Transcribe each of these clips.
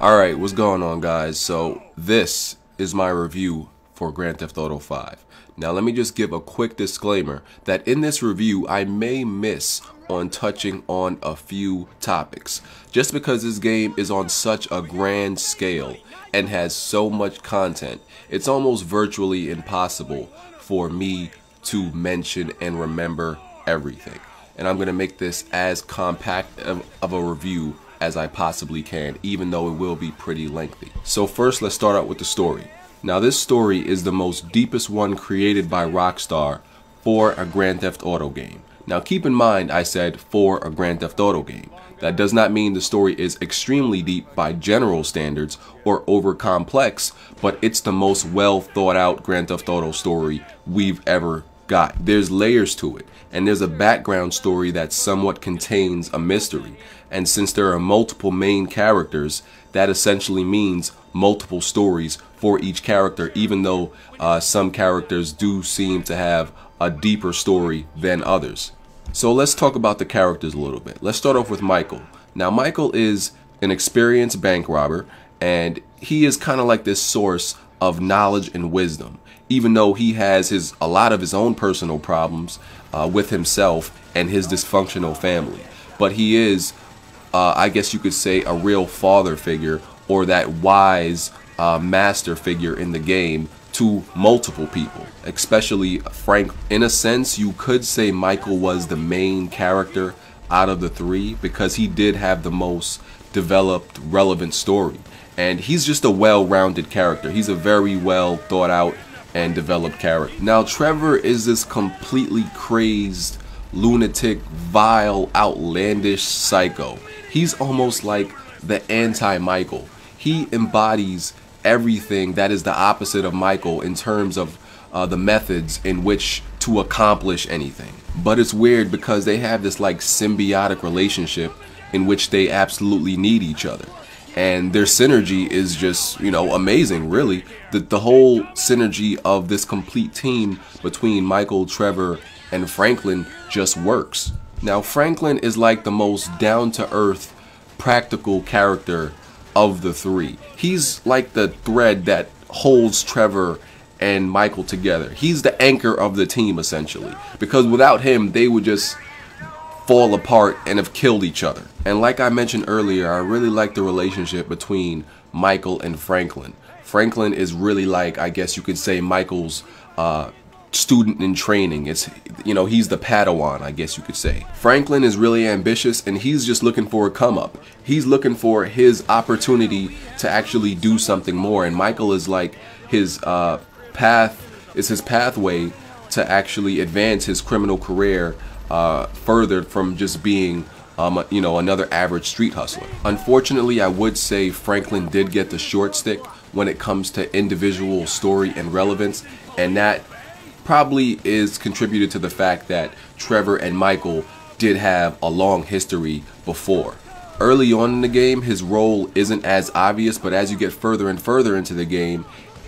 Alright, what's going on, guys? So this is my review for Grand Theft Auto 5. Now let me just give a quick disclaimer that in this review I may miss on touching on a few topics, just because this game is on such a grand scale and has so much content. It's almost virtually impossible for me to mention and remember everything, and I'm gonna make this as compact of a review as I possibly can, even though it will be pretty lengthy. So first, let's start out with the story. Now this story is the most deepest one created by Rockstar for a Grand Theft Auto game. Now keep in mind I said for a Grand Theft Auto game. That does not mean the story is extremely deep by general standards or over complex, but it's the most well thought out Grand Theft Auto story we've ever got. There's layers to it, and there's a background story that somewhat contains a mystery. And since there are multiple main characters, that essentially means multiple stories for each character, even though some characters do seem to have a deeper story than others. So let's talk about the characters a little bit. Let's start off with Michael. Now Michael is an experienced bank robber, and he is kind of like this source of knowledge and wisdom, even though he has a lot of his own personal problems with himself and his dysfunctional family. But he is, I guess you could say, a real father figure, or that wise master figure in the game to multiple people, especially Frank. In a sense, you could say Michael was the main character out of the three because he did have the most developed, relevant story. And he's just a well-rounded character. He's a very well thought out and developed character. Now Trevor is this completely crazed, lunatic, vile, outlandish psycho. He's almost like the anti-Michael. He embodies everything that is the opposite of Michael in terms of the methods in which to accomplish anything. But it's weird because they have this like symbiotic relationship in which they absolutely need each other. And their synergy is just, amazing, really. The whole synergy of this complete team between Michael, Trevor, and Franklin just works. Now Franklin is like the most down-to-earth, practical character of the three. He's like the thread that holds Trevor and Michael together. He's the anchor of the team, essentially, because without him they would just fall apart and have killed each other. And like I mentioned earlier, I really like the relationship between Michael and Franklin. Franklin is really like, I guess you could say, Michael's student in training. It's, he's the Padawan, I guess you could say. Franklin is really ambitious, and he's just looking for a come up. He's looking for his opportunity to actually do something more, and Michael is like his pathway to actually advance his criminal career further from just being another average street hustler. Unfortunately, I would say Franklin did get the short stick when it comes to individual story and relevance, and that probably is contributed to the fact that Trevor and Michael did have a long history before. Early on in the game, his role isn't as obvious, but as you get further and further into the game,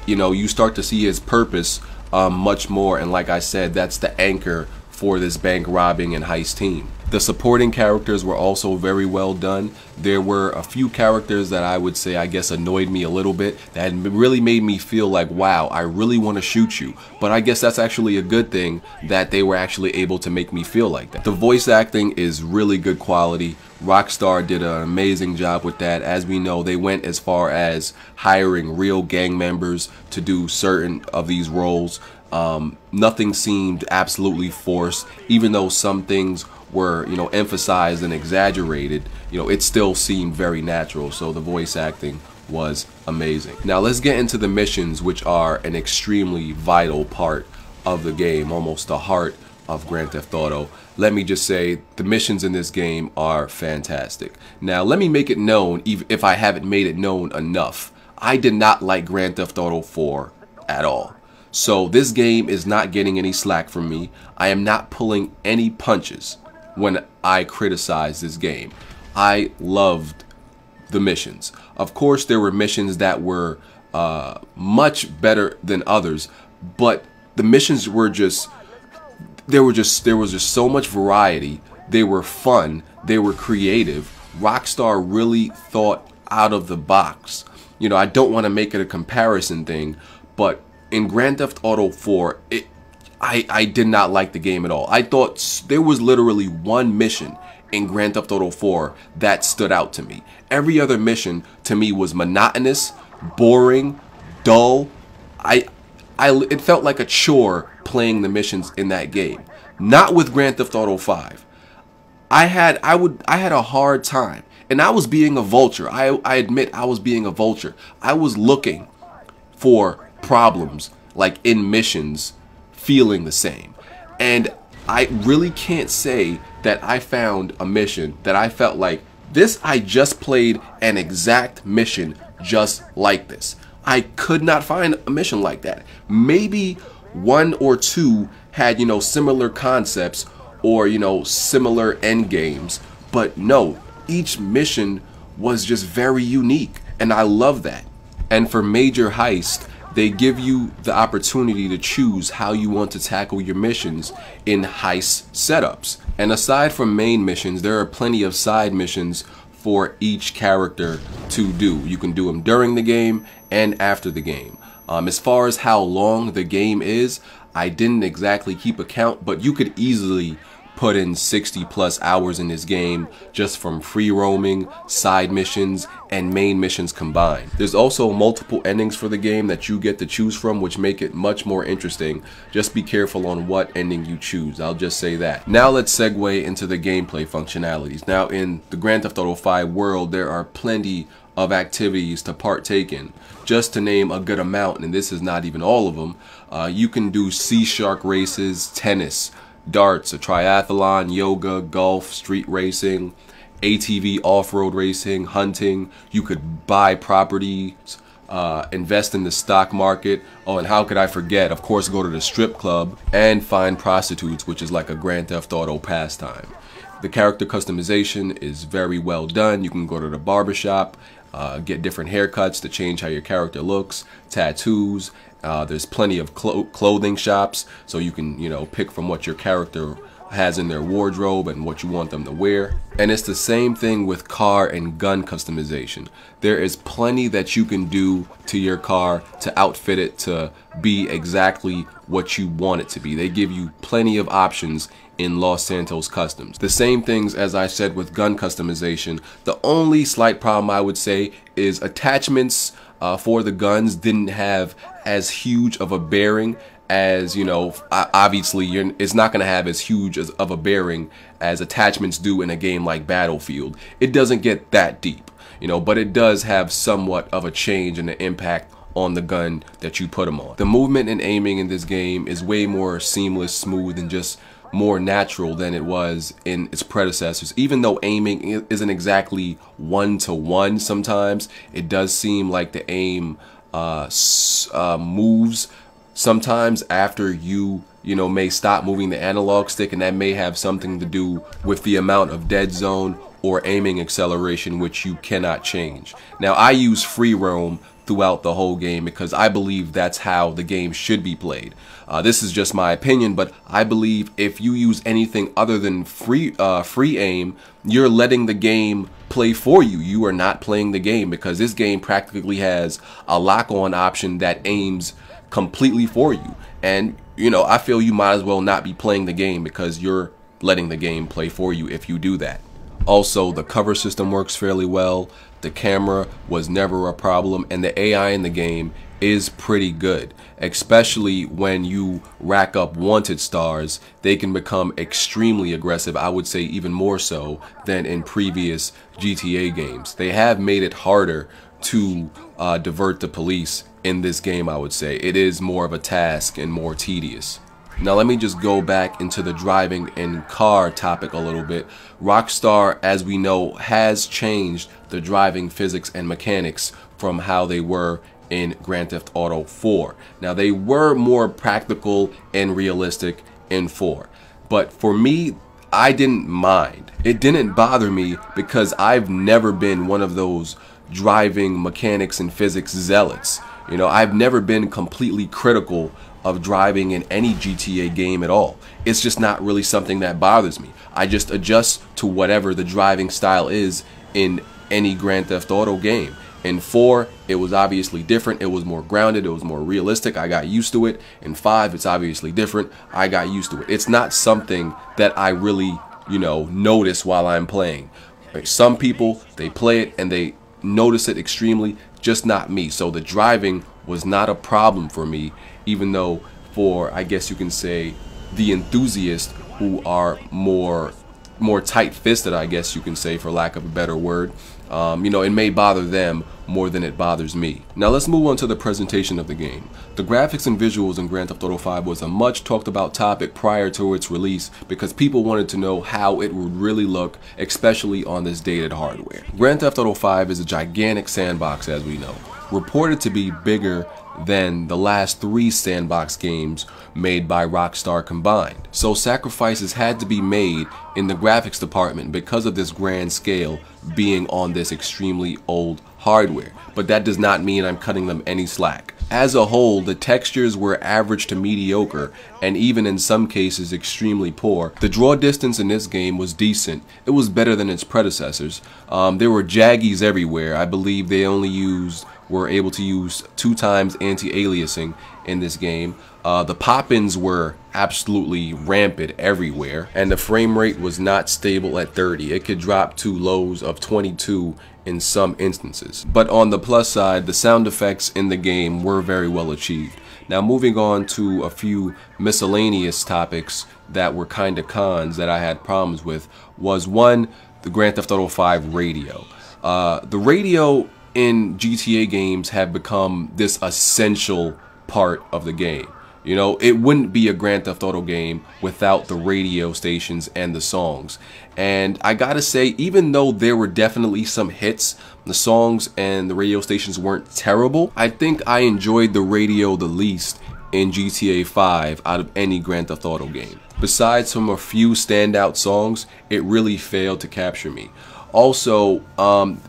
you start to see his purpose much more, and like I said, that's the anchor for this bank robbing and heist team. The supporting characters were also very well done. There were a few characters that I would say, I guess, annoyed me a little bit, that really made me feel like, wow, I really want to shoot you. But I guess that's actually a good thing that they were actually able to make me feel like that. The voice acting is really good quality. Rockstar did an amazing job with that. As we know, they went as far as hiring real gang members to do certain of these roles. Nothing seemed absolutely forced, even though some things were, emphasized and exaggerated. It still seemed very natural. So the voice acting was amazing. Now let's get into the missions, which are an extremely vital part of the game, almost the heart of Grand Theft Auto. Let me just say, the missions in this game are fantastic. Now let me make it known, even if I haven't made it known enough, I did not like Grand Theft Auto 4 at all. So this game is not getting any slack from me. I am not pulling any punches when I criticize this game. I loved the missions. Of course, there were missions that were much better than others, but the missions were just, there was just so much variety. They were fun. They were creative. Rockstar really thought out of the box. You know, I don't want to make it a comparison thing, but in Grand Theft Auto 4, I did not like the game at all. I thought there was literally one mission in Grand Theft Auto 4 that stood out to me. Every other mission to me was monotonous, boring, dull. It felt like a chore playing the missions in that game. Not with Grand Theft Auto 5. I had a hard time, and I was being a vulture. I admit I was being a vulture. I was looking for problems, like in missions, feeling the same. And I really can't say that I found a mission that I felt like this. I just played an exact mission just like this. I could not find a mission like that. Maybe one or two had, you know, similar concepts or, you know, similar end games, but no, each mission was just very unique, and I love that. And for major heist, they give you the opportunity to choose how you want to tackle your missions in heist setups. And aside from main missions, there are plenty of side missions for each character to do. You can do them during the game and after the game. As far as how long the game is, I didn't exactly keep a count, but you could easily put in 60+ hours in this game just from free roaming, side missions, and main missions combined. There's also multiple endings for the game that you get to choose from, which make it much more interesting. Just be careful on what ending you choose, I'll just say that. Now let's segue into the gameplay functionalities. Now in the Grand Theft Auto 5 world, there are plenty of activities to partake in. Just to name a good amount, and this is not even all of them, you can do sea shark races, tennis, darts, a triathlon, yoga, golf, street racing, ATV off-road racing, hunting. You could buy properties, invest in the stock market. Oh, and how could I forget? Of course, go to the strip club and find prostitutes, which is like a Grand Theft Auto pastime. The character customization is very well done. You can go to the barbershop, get different haircuts to change how your character looks, tattoos. There's plenty of clothing shops, so you can, you know, pick from what your character has in their wardrobe and what you want them to wear. And it's the same thing with car and gun customization. There is plenty that you can do to your car to outfit it to be exactly what you want it to be. They give you plenty of options in Los Santos Customs. The same things as I said with gun customization. The only slight problem I would say is attachments for the guns didn't have as huge of a bearing as, you know, obviously it's not going to have as huge of a bearing as attachments do in a game like Battlefield. It doesn't get that deep, you know, but it does have somewhat of a change in the impact on the gun that you put them on. The movement and aiming in this game is way more seamless, smooth, and just more natural than it was in its predecessors. Even though aiming isn't exactly one-to-one sometimes, it does seem like the aim moves sometimes after you know, may stop moving the analog stick, and that may have something to do with the amount of dead zone or aiming acceleration, which you cannot change. Now, I use free roam throughout the whole game because I believe that's how the game should be played. This is just my opinion, but I believe if you use anything other than free aim, you're letting the game play for you. You are not playing the game, because this game practically has a lock-on option that aims completely for you. And, you know, I feel you might as well not be playing the game because you're letting the game play for you if you do that. Also, the cover system works fairly well. The camera was never a problem, and the AI in the game is pretty good, especially when you rack up wanted stars. They can become extremely aggressive, I would say even more so than in previous GTA games. They have made it harder to divert the police in this game, I would say. It is more of a task and more tedious. Now let me just go back into the driving and car topic a little bit. Rockstar, as we know, has changed the driving physics and mechanics from how they were in Grand Theft Auto 4. Now, they were more practical and realistic in 4. But for me, I didn't mind. It didn't bother me because I've never been one of those driving mechanics and physics zealots. You know, I've never been completely critical of driving in any GTA game at all. It's just not really something that bothers me. I just adjust to whatever the driving style is in any Grand Theft Auto game. In 4, it was obviously different. It was more grounded. It was more realistic. I got used to it. In 5, it's obviously different. I got used to it. It's not something that I really, notice while I'm playing. Some people, they play it and they notice it extremely, just not me. So the driving was not a problem for me, even though for, I guess you can say, the enthusiasts who are more tight-fisted, I guess you can say, for lack of a better word, it may bother them more than it bothers me. Now let's move on to the presentation of the game. The graphics and visuals in Grand Theft Auto 5 was a much talked about topic prior to its release because people wanted to know how it would really look, especially on this dated hardware. Grand Theft Auto 5 is a gigantic sandbox, as we know, reported to be bigger than the last 3 sandbox games made by Rockstar combined. So sacrifices had to be made in the graphics department because of this grand scale being on this extremely old hardware. But that does not mean I'm cutting them any slack. As a whole, the textures were average to mediocre, and even in some cases extremely poor. The draw distance in this game was decent. It was better than its predecessors. There were jaggies everywhere. I believe they only were able to use 2 times anti-aliasing in this game. The pop-ins were absolutely rampant everywhere, and the frame rate was not stable at 30. It could drop to lows of 22 in some instances. But on the plus side, the sound effects in the game were very well achieved. Now moving on to a few miscellaneous topics that were kind of cons that I had problems with was, one, the Grand Theft Auto 5 radio. The radio in GTA games have become this essential part of the game. It wouldn't be a Grand Theft Auto game without the radio stations and the songs. And I gotta say, even though there were definitely some hits, the songs and the radio stations weren't terrible. I think I enjoyed the radio the least in GTA 5 out of any Grand Theft Auto game. Besides from a few standout songs, it really failed to capture me. Also,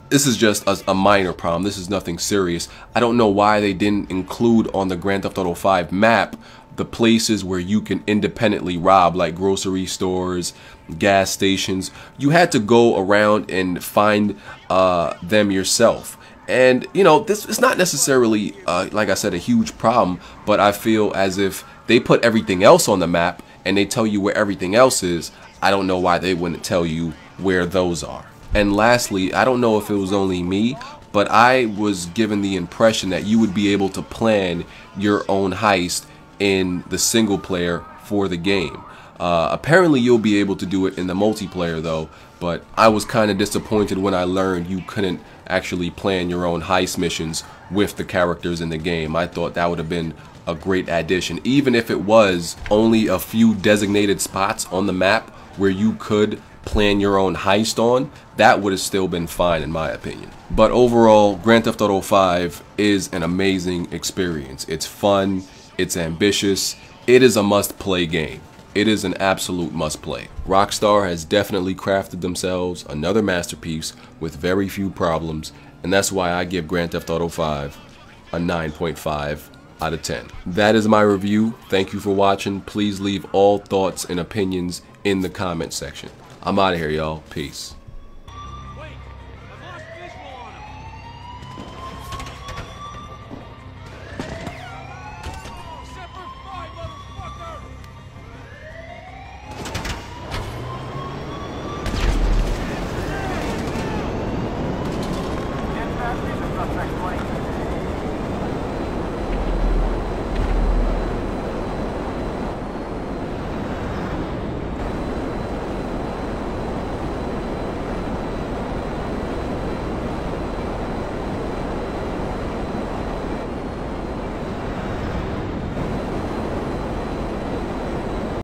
this is just a minor problem. This is nothing serious. I don't know why they didn't include on the Grand Theft Auto 5 map the places where you can independently rob, like grocery stores, gas stations. You had to go around and find them yourself. And, this is not necessarily, like I said, a huge problem, but I feel as if they put everything else on the map and they tell you where everything else is. I don't know why they wouldn't tell you where those are. And lastly, I don't know if it was only me, but I was given the impression that you would be able to plan your own heist in the single player for the game. Apparently you'll be able to do it in the multiplayer though, but I was kind of disappointed when I learned you couldn't actually plan your own heist missions with the characters in the game. I thought that would have been a great addition, even if it was only a few designated spots on the map where you could plan your own heist on. That would have still been fine in my opinion. But overall, Grand Theft Auto 5 is an amazing experience. It's fun, it's ambitious, it is a must-play game. It is an absolute must-play. Rockstar has definitely crafted themselves another masterpiece with very few problems, and that's why I give Grand Theft Auto 5 a 9.5 out of 10. That is my review. Thank you for watching. Please leave all thoughts and opinions in the comment section. I'm out of here, y'all. Peace. Suspect